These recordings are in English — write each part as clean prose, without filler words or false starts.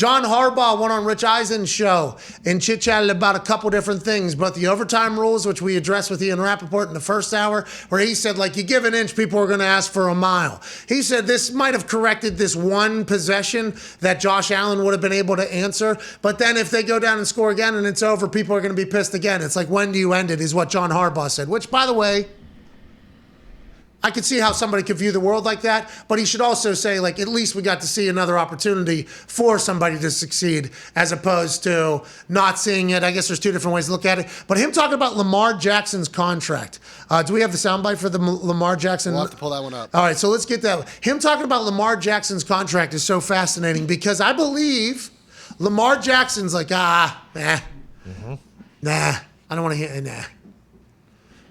John Harbaugh went on Rich Eisen's show and chit-chatted about a couple different things, but the overtime rules, which we addressed with Ian Rappaport in the first hour, where he said, like, you give an inch, people are going to ask for a mile. He said this might have corrected this one possession that Josh Allen would have been able to answer, but then if they go down and score again and it's over, people are going to be pissed again. It's like, when do you end it, is what John Harbaugh said, which, by the way, I could see how somebody could view the world like that, but he should also say, like, at least we got to see another opportunity for somebody to succeed as opposed to not seeing it. I guess there's two different ways to look at it. But him talking about Lamar Jackson's contract. Do we have the soundbite for the Lamar Jackson? We'll have to pull that one up. All right, so let's get that. Him talking about Lamar Jackson's contract is so fascinating because I believe Lamar Jackson's like, nah, I don't want to hear, nah.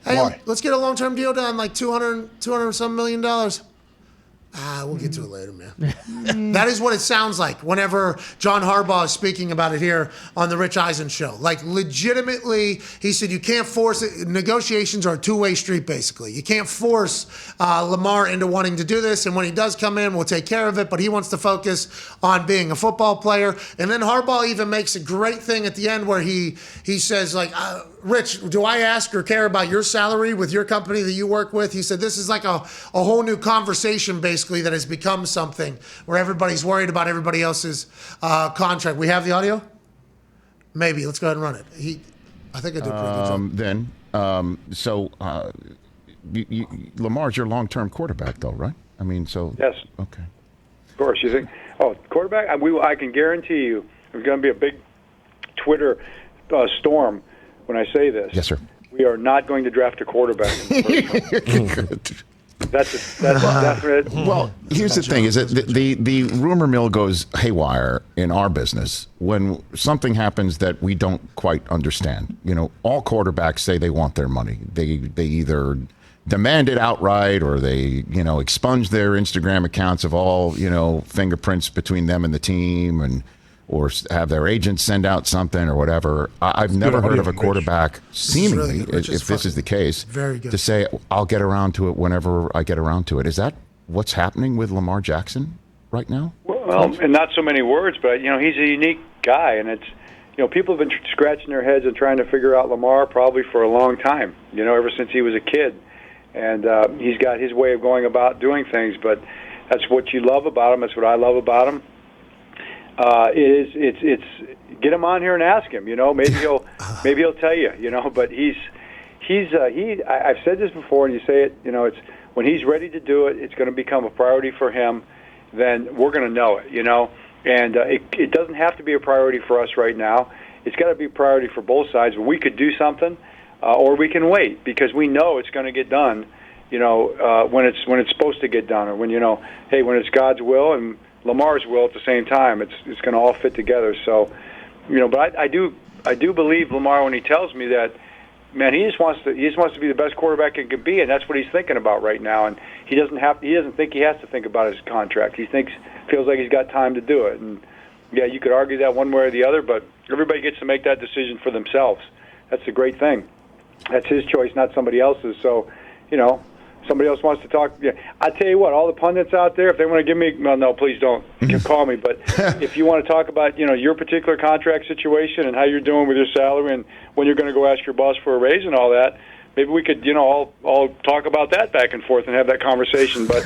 Hey, let's get a long-term deal done, like $200 some million. We'll get to it later, man. That is what it sounds like whenever John Harbaugh is speaking about it here on the Rich Eisen show. Like, legitimately, he said you can't force it. Negotiations are a two-way street, basically. You can't force Lamar into wanting to do this, and when he does come in, we'll take care of it, but he wants to focus on being a football player. And then Harbaugh even makes a great thing at the end where he says, like, Rich, do I ask or care about your salary with your company that you work with? He said this is like a whole new conversation, basically, that has become something where everybody's worried about everybody else's contract. We have the audio? Maybe. Let's go ahead and run it. I think I did pretty good job. Lamar's your long-term quarterback, though, right? I mean, so... Yes. Okay. Of course. You think, quarterback? I can guarantee you there's going to be a big Twitter storm when I say this. Yes, sir. We are not going to draft a quarterback in the first That's definite. Well, here's the thing: is that the rumor mill goes haywire in our business when something happens that we don't quite understand. You know, all quarterbacks say they want their money. They either demand it outright or they expunge their Instagram accounts of all fingerprints between them and the team or have their agents send out something or whatever. I've never heard of a quarterback, seemingly, if this is the case, to say, I'll get around to it whenever I get around to it. Is that what's happening with Lamar Jackson right now? Well, and not so many words, but, he's a unique guy, and it's, people have been scratching their heads and trying to figure out Lamar probably for a long time, ever since he was a kid. And he's got his way of going about doing things, but that's what you love about him. That's what I love about him. It's get him on here and ask him. Maybe he'll tell you. But I've said this before, and you say it. It's when he's ready to do it, it's going to become a priority for him. Then we're going to know it. And it doesn't have to be a priority for us right now. It's got to be a priority for both sides. We could do something, or we can wait because we know it's going to get done. When it's supposed to get done, or when when it's God's will and Lamar's will at the same time, it's going to all fit together. So, but I do believe Lamar when he tells me that, man, he just wants to be the best quarterback he can be, and that's what he's thinking about right now. And he doesn't think he has to think about his contract. He feels like he's got time to do it. And yeah, you could argue that one way or the other, but everybody gets to make that decision for themselves. That's the great thing. That's his choice, not somebody else's. So, somebody else wants to talk. Yeah, I tell you what, all the pundits out there, if they want to give me, well, no, please don't. You can call me. But if you want to talk about, your particular contract situation and how you're doing with your salary and when you're going to go ask your boss for a raise and all that, maybe we could, all talk about that back and forth and have that conversation. But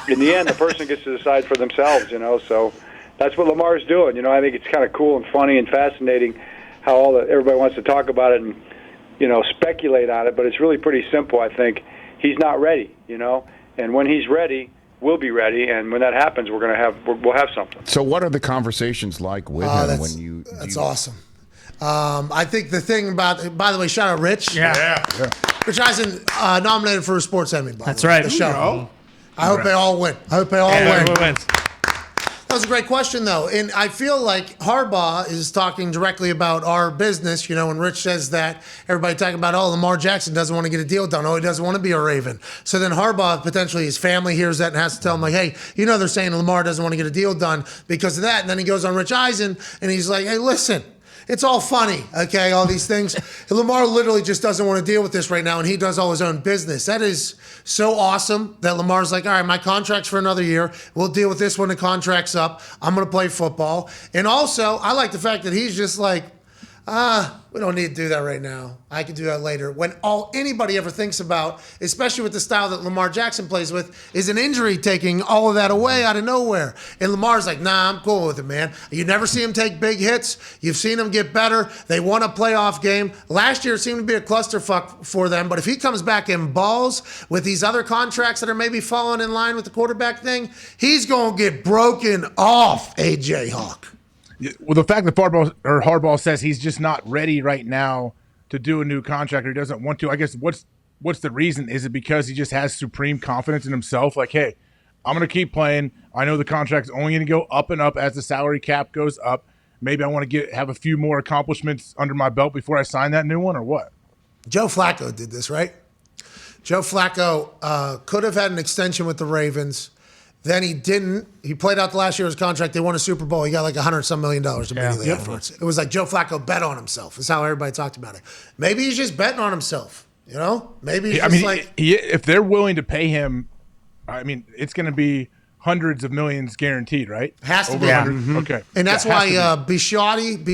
in the end, the person gets to decide for themselves. So that's what Lamar's doing. I think it's kind of cool and funny and fascinating how everybody wants to talk about it and speculate on it. But it's really pretty simple, I think. He's not ready, and when he's ready, we'll be ready, and when that happens, we'll have something. So, what are the conversations like with him when you? That's awesome. I think the thing about, by the way, shout out Rich. Yeah. Rich Eisen nominated for a sports Emmy. That's right. The show. I hope they all win. Everyone wins. That was a great question, though. And I feel like Harbaugh is talking directly about our business. When Rich says that, everybody talking about, Lamar Jackson doesn't want to get a deal done. He doesn't want to be a Raven. So then Harbaugh, potentially his family hears that and has to tell him, like, hey, they're saying Lamar doesn't want to get a deal done because of that. And then he goes on Rich Eisen and he's like, hey, listen, It's all funny, okay, all these things. Lamar literally just doesn't want to deal with this right now, and he does all his own business. That is so awesome that Lamar's like, all right, my contract's for another year. We'll deal with this when the contract's up. I'm going to play football. And also, I like the fact that he's just like, we don't need to do that right now. I can do that later. When all anybody ever thinks about, especially with the style that Lamar Jackson plays with, is an injury taking all of that away out of nowhere. And Lamar's like, nah, I'm cool with it, man. You never see him take big hits. You've seen him get better. They won a playoff game. Last year it seemed to be a clusterfuck for them, but if he comes back in balls with these other contracts that are maybe falling in line with the quarterback thing, he's going to get broken off, AJ Hawk. Well, the fact that Harbaugh says he's just not ready right now to do a new contract, or he doesn't want to, I guess what's the reason? Is it because he just has supreme confidence in himself? Like, hey, I'm going to keep playing. I know the contract's only going to go up and up as the salary cap goes up. Maybe I want to have a few more accomplishments under my belt before I sign that new one, or what? Joe Flacco did this, right? Joe Flacco could have had an extension with the Ravens. Then he didn't. He played out the last year's contract. They won a Super Bowl. He got like $100-some million immediately afterwards. It was like Joe Flacco bet on himself. That's how everybody talked about it. Maybe he's just betting on himself. You know? Maybe he's if they're willing to pay him, I mean, it's going to be hundreds of millions guaranteed, right? Has to Over be. 100. Mm-hmm. Okay. And that's why Bisciotti,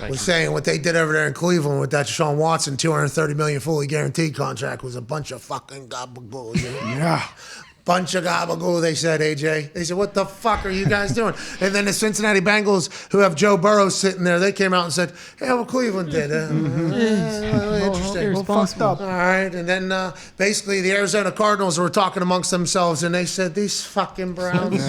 was saying what they did over there in Cleveland with that Deshaun Watson $230 million fully guaranteed contract was a bunch of fucking gabagool. You know? Yeah. Bunch of gabagool, they said, AJ. They said, what the fuck are you guys doing? And then the Cincinnati Bengals, who have Joe Burrow sitting there, they came out and said, hey, well, Cleveland did. Interesting. Well, fucked up. All right. And then basically the Arizona Cardinals were talking amongst themselves, and they said, these fucking Browns.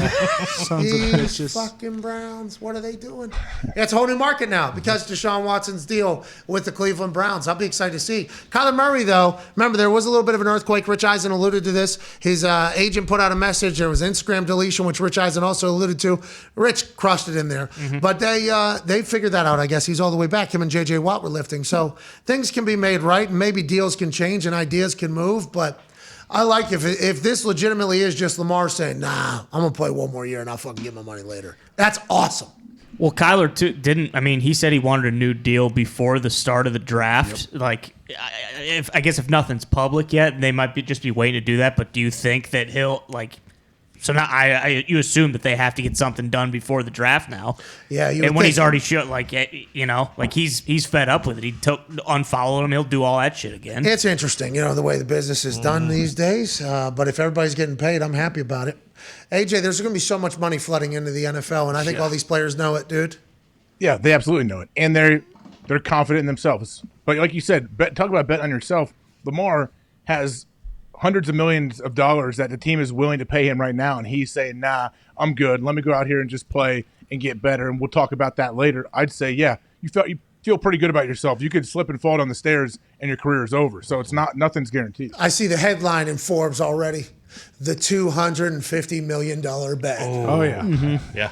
These fucking Browns. What are they doing? Yeah, it's a whole new market now because Deshaun Watson's deal with the Cleveland Browns. I'll be excited to see. Kyler Murray, though, remember, there was a little bit of an earthquake. Rich Eisen alluded to this. His agent put out a message. There was Instagram deletion, which Rich Eisen also alluded to. Rich crushed it in there. Mm-hmm. But they figured that out, I guess. He's all the way back. Him and J.J. Watt were lifting. So things can be made right, and maybe deals can change and ideas can move. But I like if this legitimately is just Lamar saying, nah, I'm going to play one more year and I'll fucking get my money later. That's awesome. Well, Kyler too he said he wanted a new deal before the start of the draft. Yep. Like, I guess if nothing's public yet, they might just be waiting to do that. But do you think that he'll so now you assume that they have to get something done before the draft now? Yeah, and when he's already showed, he's fed up with it. He unfollowed him. He'll do all that shit again. It's interesting, the way the business is done these days. But if everybody's getting paid, I'm happy about it. AJ, there's going to be so much money flooding into the NFL, and I think all these players know it, dude. Yeah, they absolutely know it, and they're confident in themselves. But like you said, talk about betting on yourself. Lamar has hundreds of millions of dollars that the team is willing to pay him right now, and he's saying, nah, I'm good. Let me go out here and just play and get better, and we'll talk about that later. I'd say, yeah, you feel pretty good about yourself. You could slip and fall down the stairs, and your career is over. So nothing's guaranteed. I see the headline in Forbes already. The $250 million bet. Oh yeah. Mm-hmm. Yeah.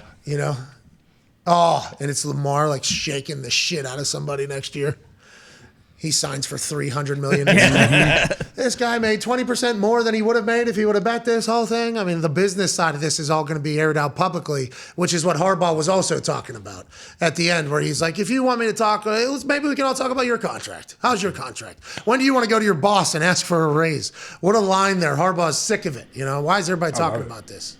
And it's Lamar shaking the shit out of somebody next year. He signs for $300 million. This guy made 20% more than he would have made if he would have bet this whole thing. I mean, the business side of this is all going to be aired out publicly, which is what Harbaugh was also talking about at the end, where he's like, if you want me to talk, maybe we can all talk about your contract. How's your contract? When do you want to go to your boss and ask for a raise? What a line there. Harbaugh's sick of it. Why is everybody talking about this?